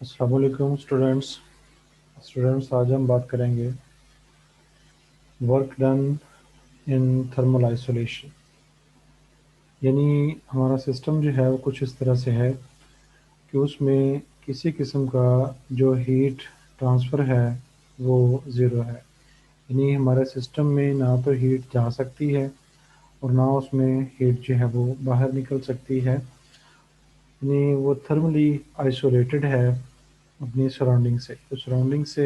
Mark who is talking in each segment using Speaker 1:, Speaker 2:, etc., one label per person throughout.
Speaker 1: अस्सलाम वालेकुम स्टूडेंट्स आज हम बात करेंगे work done in thermal isolation. यानी हमारा सिस्टम जो है वो कुछ इस तरह से है कि उसमें किसी किस्म का जो हीट ट्रांसफ़र है वो ज़ीरो है। यानी हमारे सिस्टम में ना तो हीट जा सकती है और ना उसमें हीट जो है वो बाहर निकल सकती है। यानी वो थर्मली आइसोलेटेड है अपनी सराउंडिंग से। तो सराउंडिंग से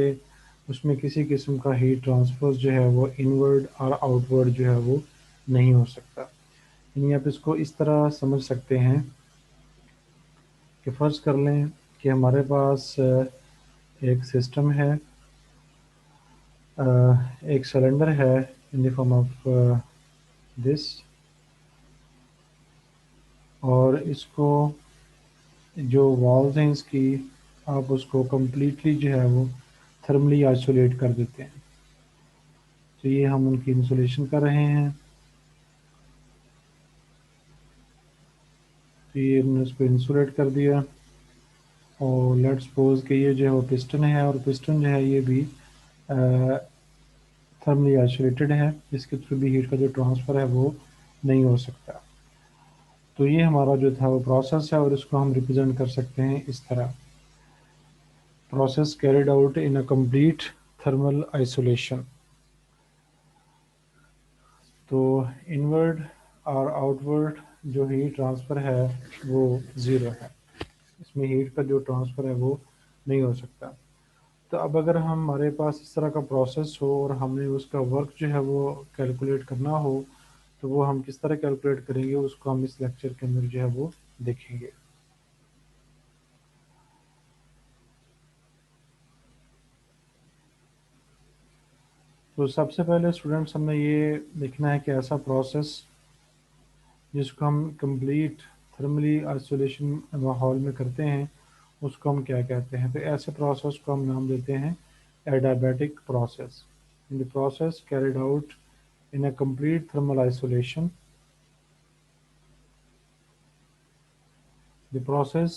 Speaker 1: उसमें किसी किस्म का हीट ट्रांसफर जो है वो इनवर्ड और आउटवर्ड जो है वो नहीं हो सकता। यानी आप इसको इस तरह समझ सकते हैं कि फ़र्ज़ कर लें कि हमारे पास एक सिस्टम है, एक सिलेंडर है in the form of this, और इसको जो वॉल्स हैं इसकी आप उसको कम्प्लीटली जो है वो थर्मली आइसोलेट कर देते हैं। तो ये हम उनकी इंसुलेशन कर रहे हैं। तो ये हमने इसको इंसुलेट कर दिया और लेट्स सपोज कि ये जो है वो पिस्टन है और पिस्टन जो है ये भी थर्मली आइसोलेटेड है, इसके थ्रू भी हीट का जो ट्रांसफ़र है वो नहीं हो सकता। तो ये हमारा जो था वो प्रोसेस है और इसको हम रिप्रेजेंट कर सकते हैं इस तरह। Process carried out in a complete thermal isolation. तो इनवर्ड और आउटवर्ड जो हीट ट्रांसफ़र है वो ज़ीरो है, इसमें हीट का जो ट्रांसफ़र है वो नहीं हो सकता। तो अब अगर हमारे पास इस तरह का प्रोसेस हो और हमें उसका वर्क जो है वो कैलकुलेट करना हो, तो वो हम किस तरह कैलकुलेट करेंगे उसको हम इस लेक्चर के अंदर जो है वो देखेंगे। तो सबसे पहले स्टूडेंट्स हमें ये देखना है कि ऐसा प्रोसेस जिसको हम कंप्लीट थर्मली आइसोलेशन माहौल में करते हैं उसको हम क्या कहते हैं। तो ऐसे प्रोसेस को हम नाम देते हैं adiabatic process. In the process carried out in a complete thermal isolation, the process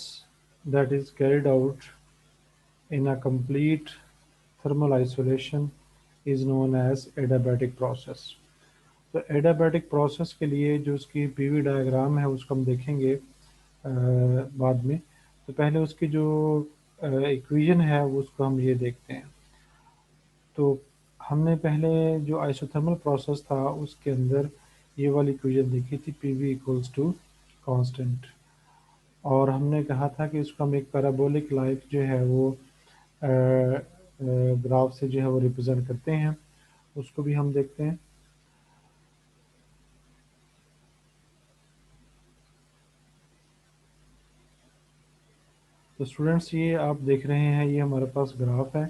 Speaker 1: that is carried out in a complete thermal isolation is known as adiabatic process। तो एडियाबैटिक प्रोसेस के लिए जो उसकी पीवी डायग्राम है उसको हम देखेंगे बाद में। तो पहले उसकी जो इक्वेशन है वो उसको हम ये देखते हैं। तो हमने पहले जो आइसोथर्मल प्रोसेस था उसके अंदर ये वाली इक्वेशन देखी थी, P V equals to constant, और हमने कहा था कि इसको हम एक पैराबोलिक लाइक जो है वो ग्राफ से जो है वो रिप्रेजेंट करते हैं, उसको भी हम देखते हैं। तो स्टूडेंट्स ये आप देख रहे हैं ये हमारे पास ग्राफ है।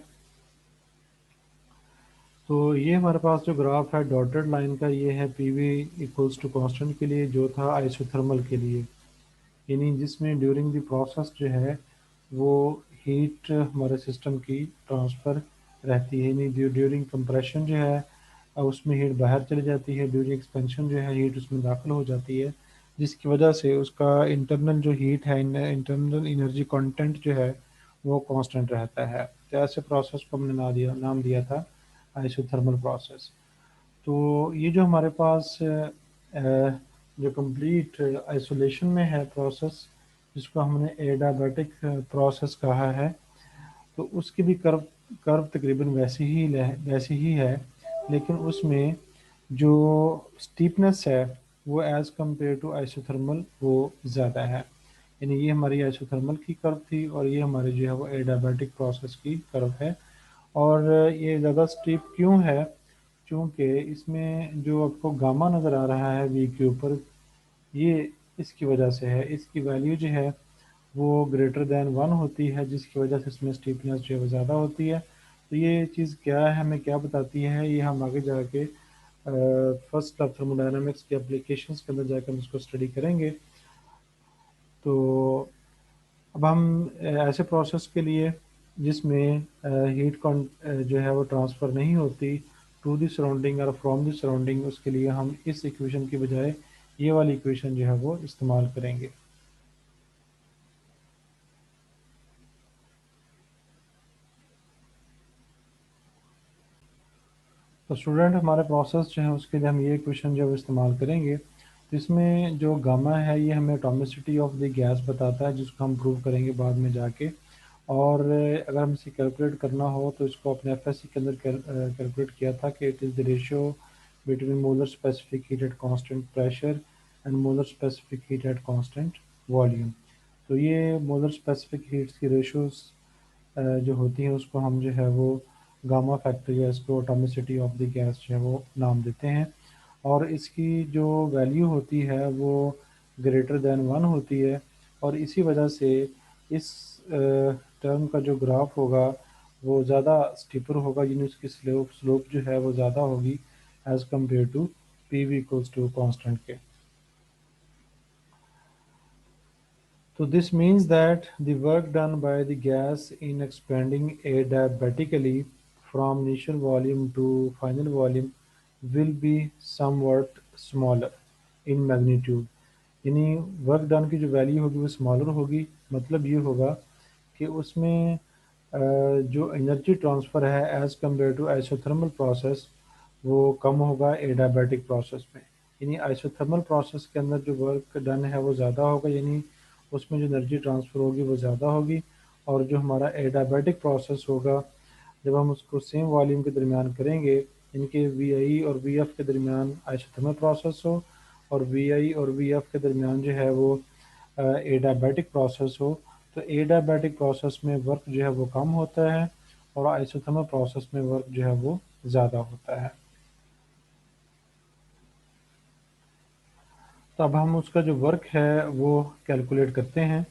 Speaker 1: तो ये हमारे पास जो ग्राफ है डॉटेड लाइन का, ये है P V equals to constant के लिए जो था आइसोथर्मल के लिए, यानी जिसमें ड्यूरिंग द प्रोसेस जो है वो हीट हमारे सिस्टम की ट्रांसफ़र रहती है। यानी ड्यूरिंग कंप्रेशन जो है उसमें हीट बाहर चली जाती है, ड्यूरिंग एक्सपेंशन जो है हीट उसमें दाखिल हो जाती है, जिसकी वजह से उसका इंटरनल जो हीट है, इंटरनल एनर्जी कंटेंट जो है वो कांस्टेंट रहता है। तो ऐसे प्रोसेस को हमने नाम दिया था आइसोथर्मल प्रोसेस। तो ये जो हमारे पास जो कंप्लीट आइसोलेशन में है प्रोसेस, जिसको हमने एडियाबैटिक प्रोसेस कहा है, तो उसकी भी कर्व तकरीबन वैसी ही है, लेकिन उसमें जो स्टीपनेस है वो एज़ कम्पेयर टू आइसोथर्मल वो ज़्यादा है। यानी ये हमारी आइसोथर्मल की कर्व थी और ये हमारी जो है वो एडियाबैटिक प्रोसेस की कर्व है। और ये ज़्यादा स्टीप क्यों है? चूँकि इसमें जो आपको गामा नज़र आ रहा है वी के ऊपर, ये इसकी वजह से है। इसकी वैल्यू जो है वो ग्रेटर दैन 1 होती है, जिसकी वजह से इसमें स्टीफनेस जो है वो ज़्यादा होती है। तो ये चीज़ क्या है, हमें क्या बताती है, ये हम आगे जाके फर्स्ट ऑफ थर्मोडायनामिक्स के एप्लीकेशंस के अंदर जाकर हम इसको स्टडी करेंगे। तो अब हम ऐसे प्रोसेस के लिए जिसमें जो है वो ट्रांसफ़र नहीं होती टू द सराउंडिंग और फ्रॉम द सराउंडिंग, उसके लिए हम इस इक्वेशन की बजाय ये वाली इक्वेशन जो है वो इस्तेमाल करेंगे। तो स्टूडेंट हमारे प्रोसेस जो है उसके लिए हम ये इक्वेशन जब इस्तेमाल करेंगे तो इसमें जो गामा है ये हमें एटॉमिसिटी ऑफ द गैस बताता है, जिसको हम प्रूव करेंगे बाद में जाके। और अगर हम इसे कैलकुलेट करना हो तो इसको अपने एफएससी के अंदर कैलकुलेट किया था कि it is the ratio between molar specific heat at constant pressure and molar specific heat at constant volume. तो ये मोलर स्पेसिफिक हीट्स की रेशियोज जो होती हैं उसको हम जो है वो गामा फैक्टर या इसको एटॉमिसिटी ऑफ द गैस जो है वो नाम देते हैं। और इसकी जो वैल्यू होती है वो ग्रेटर देन 1 होती है। और इसी वजह से इस टर्म का जो ग्राफ होगा वो ज़्यादा स्टीपर होगा, यानी उसकी स्लोप स्लोप जो है वो ज़्यादा होगी as compare to P V equals to constant के। So this means that the work done by the gas in expanding adiabatically from initial volume to final volume will be somewhat smaller in magnitude। यानी work done की जो value होगी वो smaller होगी। मतलब ये होगा कि उसमें जो एनर्जी ट्रांसफ़र है as compare to isothermal process वो कम होगा एडियाबैटिक प्रोसेस में। यानी आइसोथर्मल प्रोसेस के अंदर जो वर्क डन है वो ज़्यादा होगा, यानी उसमें जो एनर्जी ट्रांसफ़र होगी वो ज़्यादा होगी। और जो हमारा एडियाबैटिक प्रोसेस होगा जब हम उसको सेम वॉल्यूम के दरमियान करेंगे, इनके वी आई और वी एफ के दरमियान आइसोथर्मल प्रोसेस हो और वी आई और वी एफ के दरमियान जो है वो एडियाबैटिक प्रोसेस हो, तो एडियाबैटिक प्रोसेस में वर्क जो है वो कम होता है और आइसोथर्मल प्रोसेस में वर्क जो है वो ज़्यादा होता है। तो अब हम उसका जो वर्क है वो कैलकुलेट करते हैं।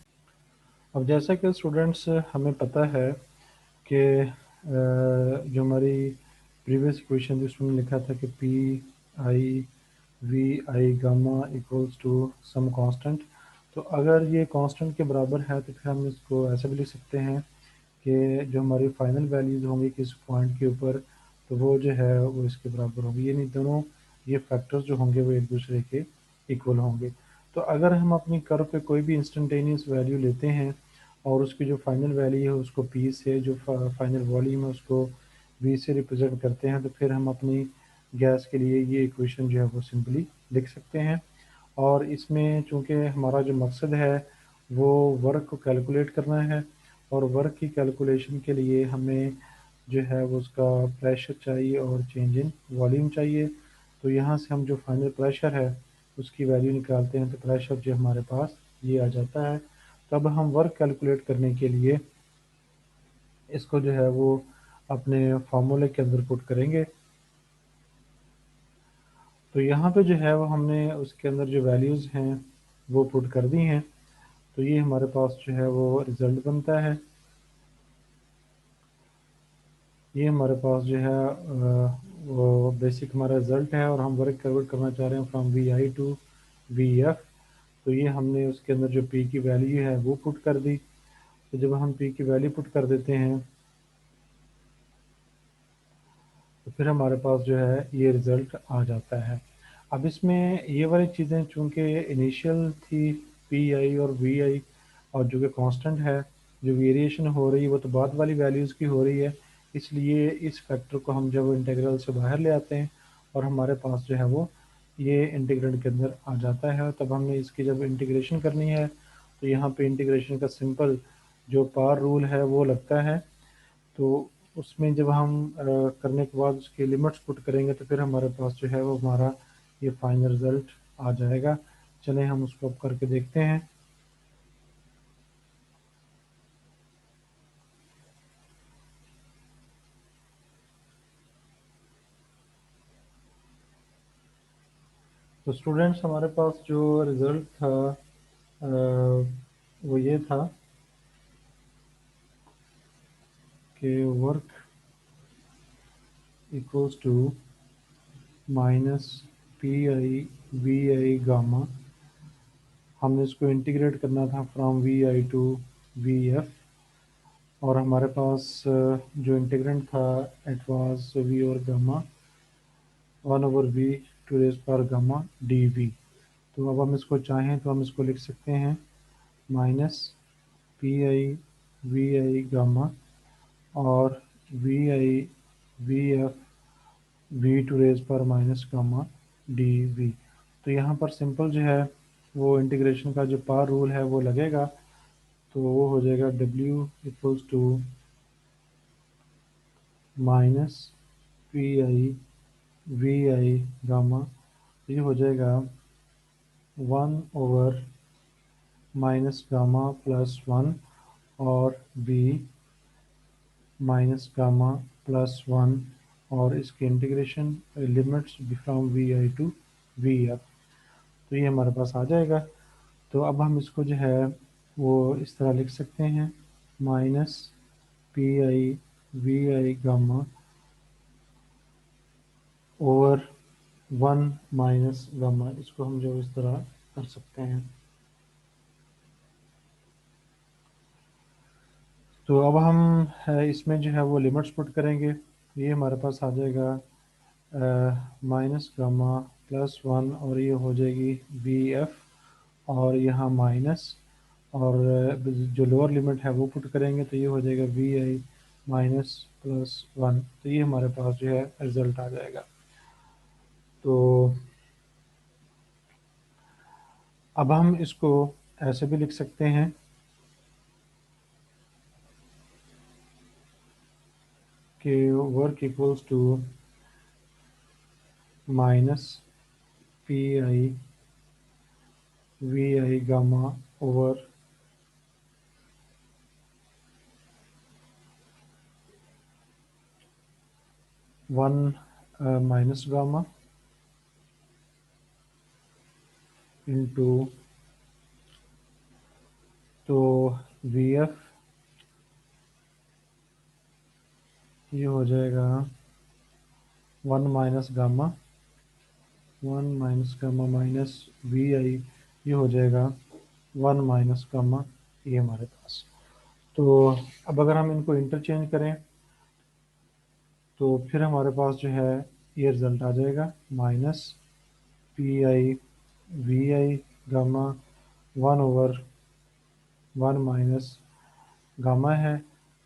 Speaker 1: अब जैसा कि स्टूडेंट्स हमें पता है कि जो हमारी प्रीवियस इक्वेशन जिसमें लिखा था कि P I V I gamma equals to some constant. तो अगर ये कांस्टेंट के बराबर है तो फिर हम इसको ऐसे भी लिख सकते हैं कि जो हमारी फाइनल वैल्यूज़ होंगी किस पॉइंट के ऊपर तो वो जो है वो इसके बराबर होगी, यानी दोनों ये फैक्टर्स जो होंगे वो एक दूसरे के इक्वल होंगे। तो अगर हम अपनी कर्व पे कोई भी इंस्टेंटेनियस वैल्यू लेते हैं और उसकी जो फाइनल वैल्यू है उसको पी से, जो फाइनल वॉल्यूम है उसको वी से रिप्रेजेंट करते हैं, तो फिर हम अपनी गैस के लिए ये इक्वेशन जो है वो सिंपली लिख सकते हैं। और इसमें चूँकि हमारा जो मकसद है वो वर्क को कैलकुलेट करना है और वर्क की कैलकुलेशन के लिए हमें जो है वो उसका प्रेशर चाहिए और चेंज इन वॉल्यूम चाहिए। तो यहाँ से हम जो फाइनल प्रेशर है उसकी वैल्यू निकालते हैं तो प्रेशर जो हमारे पास ये आ जाता है। तब हम वर्क कैलकुलेट करने के लिए इसको जो है वो अपने फार्मूले के अंदर पुट करेंगे। तो यहाँ पे जो है वो हमने उसके अंदर जो वैल्यूज़ हैं वो पुट कर दी हैं। तो ये हमारे पास जो है वो रिज़ल्ट बनता है। ये हमारे पास जो है वो बेसिक हमारा रिज़ल्ट है और हम वर्क कैलकुलेट करना चाह रहे हैं from V I to V F. तो ये हमने उसके अंदर जो पी की वैल्यू है वो पुट कर दी। तो जब हम पी की वैल्यू पुट कर देते हैं तो फिर हमारे पास जो है ये रिज़ल्ट आ जाता है। अब इसमें ये वाली चीज़ें चूँकि इनिशियल थी पी आई और वी आई और जो कि कांस्टेंट है, जो वेरिएशन हो रही है वो तो बाद वाली वैल्यूज़ की हो रही है। इसलिए इस फैक्टर को हम जब इंटीग्रल से बाहर ले आते हैं और हमारे पास जो है वो ये इंटीग्रल के अंदर आ जाता है। तब हमने इसकी जब इंटीग्रेशन करनी है तो यहाँ पे इंटीग्रेशन का सिंपल जो पार रूल है वो लगता है। तो उसमें जब हम करने के बाद उसकी लिमिट्स पुट करेंगे तो फिर हमारे पास जो है वो हमारा ये फाइनल रिज़ल्ट आ जाएगा। चलें हम उसको अब करके देखते हैं। तो स्टूडेंट्स हमारे पास जो रिज़ल्ट था वो ये था कि work equals to minus P I V I gamma. हमने इसको इंटीग्रेट करना था from V I to V F और हमारे पास जो इंटीग्रेंट था इट वाज वी और gamma 1/v to raise power gamma D V. तो अब हम इसको चाहें तो हम इसको लिख सकते हैं minus P I V I gamma और V I V F V to raise पर माइनस गामा डी वी। तो यहाँ पर सिंपल जो है वो इंटीग्रेशन का जो पावर रूल है वो लगेगा, तो वो हो जाएगा W equals to minus P I V I gamma. ये हो जाएगा 1/- माइनस गामा प्लस 1 और बी माइनस गामा प्लस 1 और इसके integration limits from V I to V F. तो ये हमारे पास आ जाएगा। तो अब हम इसको जो है वो इस तरह लिख सकते हैं, minus P I V I gamma over 1 minus gamma. इसको हम जो इस तरह कर सकते हैं। तो अब हम इसमें जो है वो लिमिट्स पुट करेंगे। ये हमारे पास आ जाएगा माइनस गामा प्लस 1 और ये हो जाएगी वी एफ, और यहाँ माइनस, और जो लोअर लिमिट है वो पुट करेंगे तो ये हो जाएगा वी आई माइनस प्लस 1। तो ये हमारे पास जो है रिजल्ट आ जाएगा। तो अब हम इसको ऐसे भी लिख सकते हैं कि work equals to minus P I V I gamma over 1 minus gamma into, तो वी एफ ये हो जाएगा 1 minus gamma minus V I, ये हो जाएगा 1 - गामा। ये हमारे पास। तो अब अगर हम इनको इंटरचेंज करें तो फिर हमारे पास जो है ये रिज़ल्ट आ जाएगा, minus P I V I gamma 1/1 gamma है।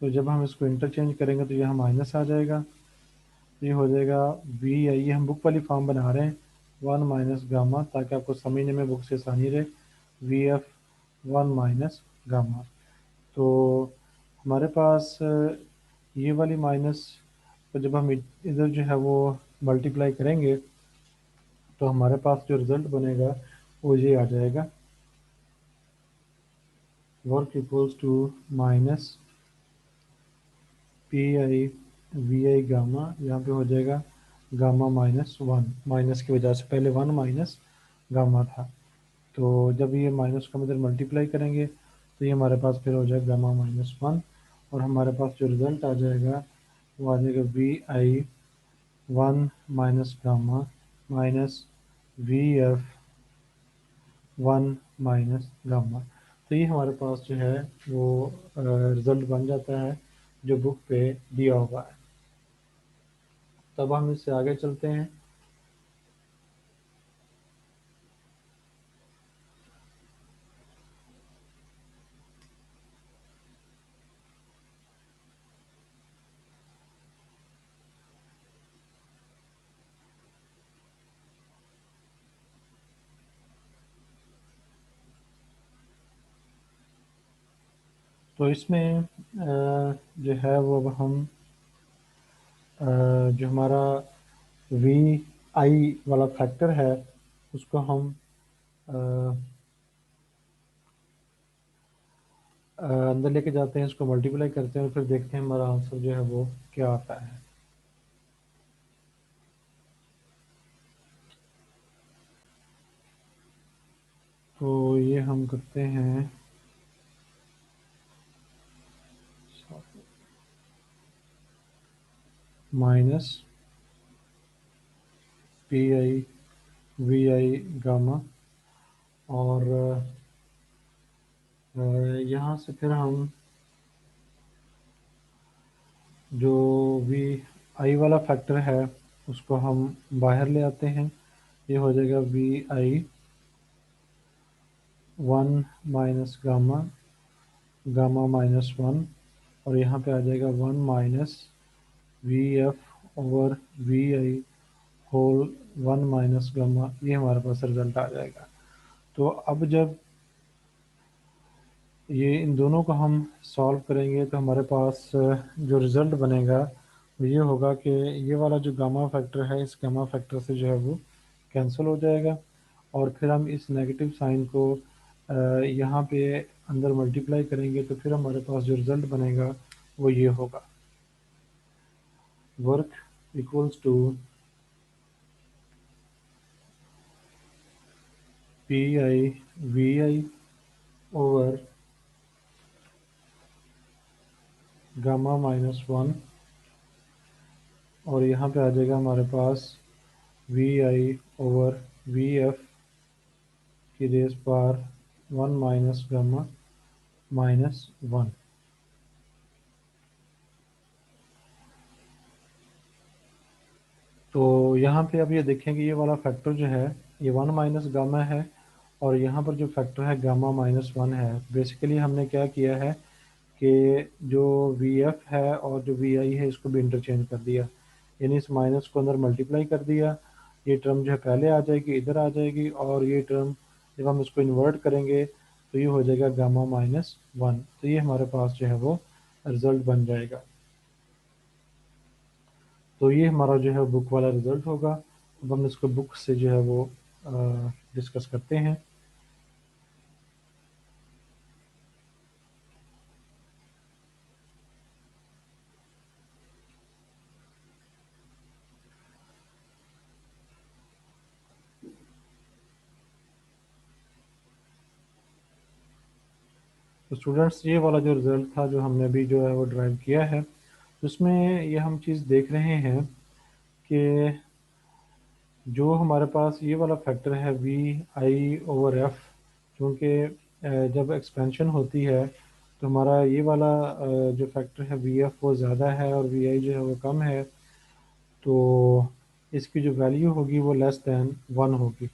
Speaker 1: तो जब हम इसको इंटरचेंज करेंगे तो यहाँ माइनस आ जाएगा। तो ये हो जाएगा वी आई, ये हम बुक वाली फॉर्म बना रहे हैं, 1 - गामा, ताकि आपको समझने में बुक से आसानी रहे। We F 1 - gamma. तो हमारे पास ये वाली माइनस को जब हम इधर जो है वो मल्टीप्लाई करेंगे तो हमारे पास जो रिज़ल्ट बनेगा वो ये आ जाएगा, work equals to minus P I V I gamma, यहाँ पे हो जाएगा गामा -1। माइनस की वजह से पहले 1 - गामा था। तो जब ये माइनस को हम इधर मल्टीप्लाई करेंगे तो ये हमारे पास फिर हो जाएगा गामा -1, और हमारे पास जो रिज़ल्ट आ जाएगा वो आ जाएगा V I 1 - gamma minus V F 1 - gamma. तो ये हमारे पास जो है वो रिज़ल्ट बन जाता है जो बुक पे दिया हुआ है। तब हम इससे आगे चलते हैं। तो इसमें जो है वो अब हम जो हमारा वी आई वाला फैक्टर है उसको हम अ, अंदर लेके जाते हैं, इसको मल्टीप्लाई करते हैं और फिर देखते हैं हमारा आंसर जो है वो क्या आता है। तो ये हम करते हैं minus P I V I gamma, और यहाँ से फिर हम जो वी आई वाला फैक्टर है उसको हम बाहर ले आते हैं। ये हो जाएगा वी आई 1 - गामा गामा -1, और यहाँ पे आ जाएगा 1 - V F over V I whole 1 minus gamma, ये हमारे पास रिजल्ट आ जाएगा। तो अब जब ये इन दोनों को हम सॉल्व करेंगे तो हमारे पास जो रिज़ल्ट बनेगा वो ये होगा कि ये वाला जो गामा फैक्टर है इस गामा फैक्टर से जो है वो कैंसिल हो जाएगा, और फिर हम इस नेगेटिव साइन को यहाँ पे अंदर मल्टीप्लाई करेंगे तो फिर हमारे पास जो रिज़ल्ट बनेगा वो ये होगा, work equals to P I V I over gamma minus one, और यहाँ पे आ जाएगा हमारे पास V I over V F की रेस पार 1 माइनस गामा माइनस वन। तो यहाँ पे अब ये देखें कि ये वाला फैक्टर जो है ये 1 माइनस गामा है, और यहाँ पर जो फैक्टर है गामा माइनस वन है। बेसिकली हमने क्या किया है कि जो वी एफ है और जो वी आई है इसको भी इंटरचेंज कर दिया, यानी इस माइनस को अंदर मल्टीप्लाई कर दिया। ये टर्म जो है पहले आ जाएगी, इधर आ जाएगी, और ये टर्म जब हम इसको इन्वर्ट करेंगे तो ये हो जाएगा गामा माइनस वन। तो ये हमारे पास जो है वो रिज़ल्ट बन जाएगा। तो ये हमारा जो है बुक वाला रिज़ल्ट होगा। अब हम इसको बुक से जो है वो डिस्कस करते हैं। तो स्टूडेंट्स ये वाला जो रिज़ल्ट था जो हमने अभी जो है वो ड्राइव किया है, उसमें ये हम चीज़ देख रहे हैं कि जो हमारे पास ये वाला फैक्टर है वी आई ओवर एफ, क्योंकि जब एक्सपेंशन होती है तो हमारा ये वाला जो फैक्टर है वी एफ वो ज़्यादा है और वी आई जो है वो कम है, तो इसकी जो वैल्यू होगी वो लेस दैन वन होगी।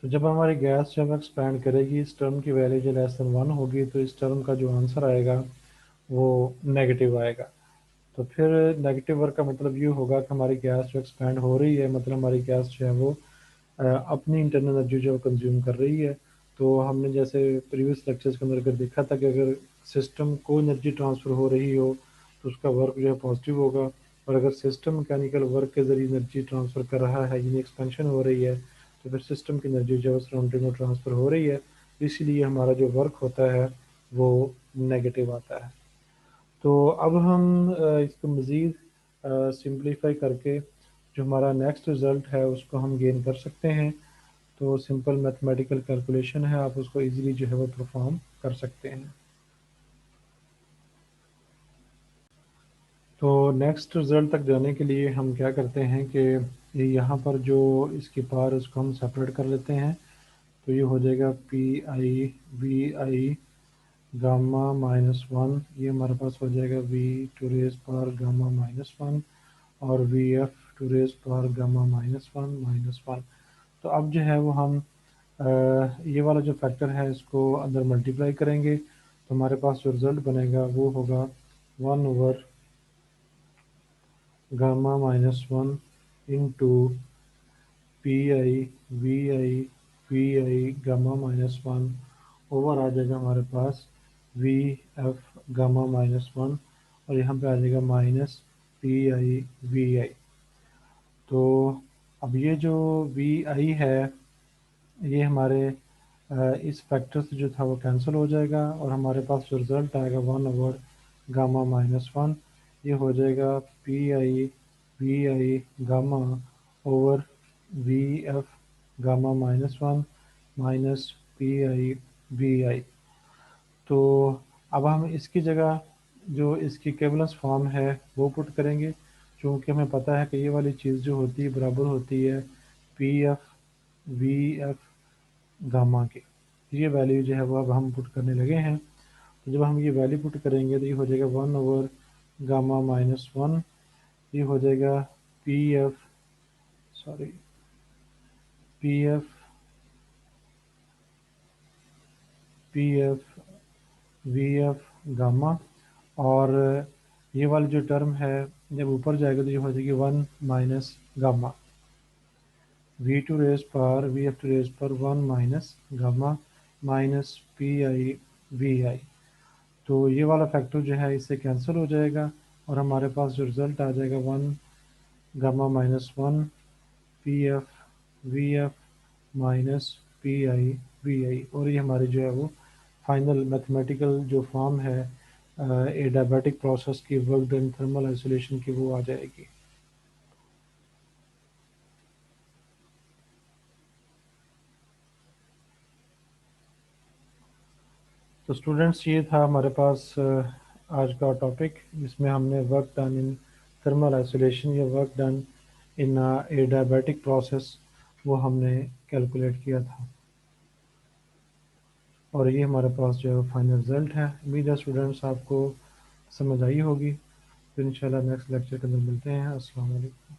Speaker 1: तो जब हमारी गैस जब एक्सपैंड करेगी इस टर्म की वैल्यू जो लेस दैन वन होगी तो इस टर्म का जो आंसर आएगा वो नेगेटिव आएगा। तो फिर नेगेटिव वर्क का मतलब ये होगा कि हमारी गैस जो एक्सपैंड हो रही है, मतलब हमारी गैस जो है वो अपनी इंटरनल एनर्जी जो कंज्यूम कर रही है। तो हमने जैसे प्रीवियस लेक्चर्स के अंदर अगर देखा था कि अगर सिस्टम को एनर्जी ट्रांसफ़र हो रही हो तो उसका वर्क जो है पॉजिटिव होगा, और अगर सिस्टम मैकेनिकल वर्क के ज़रिए एनर्जी ट्रांसफ़र कर रहा है यानी एक्सपेंशन हो रही है तो फिर सिस्टम की एनर्जी जो है सराउंडिंग में ट्रांसफ़र हो रही है, इसीलिए हमारा जो वर्क होता है वो नेगेटिव आता है। तो अब हम इसको मज़ीद सिंप्लीफाई करके जो हमारा नेक्स्ट रिज़ल्ट है उसको हम गेन कर सकते हैं। तो सिंपल मैथमेटिकल कैलकुलेशन है, आप उसको इजीली जो है वो परफॉर्म कर सकते हैं। तो नेक्स्ट रिज़ल्ट तक जाने के लिए हम क्या करते हैं कि ये यहाँ पर जो इसकी पार उसको हम सेपरेट कर लेते हैं। तो ये हो जाएगा P I V I gamma minus one, ये हमारे पास हो जाएगा V to raise power gamma minus one, और V F to raise power gamma minus one. तो अब जो है वो हम ये वाला जो फैक्टर है इसको अंदर मल्टीप्लाई करेंगे तो हमारे पास जो रिज़ल्ट बनेगा वो होगा one over gamma minus one into P I V I V I gamma minus one over आ जाएगा हमारे पास V F gamma minus one, और यहाँ पे आ जाएगा minus P I V I. तो अब ये जो वी आई है ये हमारे इस फैक्टर से जो था वो कैंसिल हो जाएगा, और हमारे पास जो रिज़ल्ट आएगा one over gamma minus one, ये हो जाएगा P I V I gamma over V F gamma minus one minus P I V I. तो अब हम इसकी जगह जो इसकी केवलस फॉर्म है वो पुट करेंगे, क्योंकि हमें पता है कि ये वाली चीज़ जो होती है बराबर होती है P F V F gamma के। ये वैल्यू जो है वो अब हम पुट करने लगे हैं। तो जब हम ये वैल्यू पुट करेंगे तो ये हो जाएगा one over gamma minus one, ये हो जाएगा P F sorry P F P F V F gamma, और ये वाली जो टर्म है जब ऊपर जाएगा तो ये हो जाएगी 1 माइनस गामा, v2 रेज पर vf2 रेज पर 1 minus gamma minus P I V I. तो ये वाला फैक्टर जो है इससे कैंसिल हो जाएगा और हमारे पास जो रिज़ल्ट आ जाएगा 1 gamma minus 1 P F V F minus P I V I. और ये हमारी जो है वो फाइनल मैथमेटिकल जो फॉर्म है एडियाबैटिक प्रोसेस की वर्क डन थर्मल आइसोलेशन की वो आ जाएगी। तो स्टूडेंट्स ये था हमारे पास आज का टॉपिक जिसमें हमने work done in thermal isolation या work done in adiabatic process वो हमने कैलकुलेट किया था और ये हमारे पास जो है फाइनल रिजल्ट है। उम्मीद है स्टूडेंट्स आपको समझ आई होगी। तो इंशाल्लाह नेक्स्ट लेक्चर के अंदर मिलते हैं। अस्सलाम वालेकुम।